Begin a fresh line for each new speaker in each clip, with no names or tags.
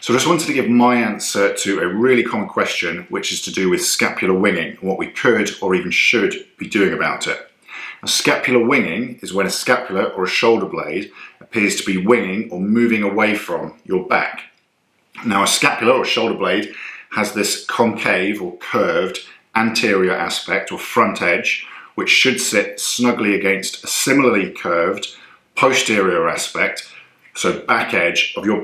So I just wanted to give my answer to a really common question, which is to do with scapular winging and what we could or even should be doing about it. Now, scapular winging is when a scapula or a shoulder blade appears to be winging or moving away from your back. Now, a scapula or shoulder blade has this concave or curved anterior aspect or front edge, which should sit snugly against a similarly curved posterior aspect, so back edge of your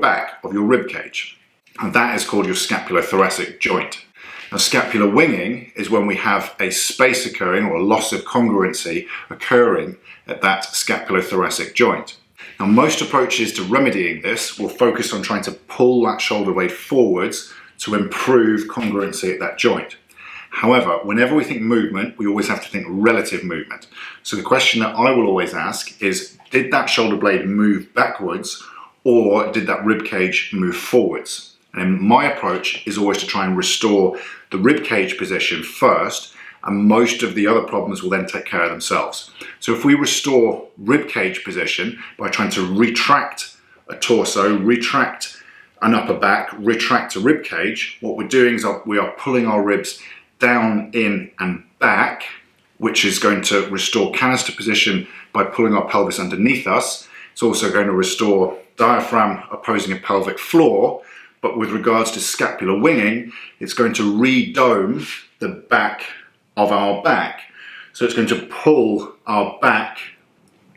rib cage. And that is called your scapulothoracic joint. Now, scapular winging is when we have a space occurring or a loss of congruency occurring at that scapulothoracic joint. Now, most approaches to remedying this will focus on trying to pull that shoulder blade forwards to improve congruency at that joint. However, whenever we think movement, we always have to think relative movement. So the question that I will always ask is, did that shoulder blade move backwards or did that rib cage move forwards? And my approach is always to try and restore the rib cage position first, and most of the other problems will then take care of themselves. So if we restore rib cage position by trying to retract a torso, retract an upper back, retract a rib cage, what we're doing is we are pulling our ribs down, in and back, which is going to restore canister position by pulling our pelvis underneath us. It's also going to restore diaphragm opposing a pelvic floor, but with regards to scapular winging, it's going to re-dome the back of our back. So it's going to pull our back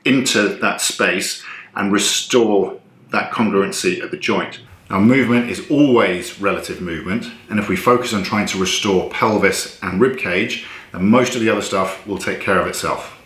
into that space and restore that congruency at the joint. Now, movement is always relative movement, and if we focus on trying to restore pelvis and rib cage, then most of the other stuff will take care of itself.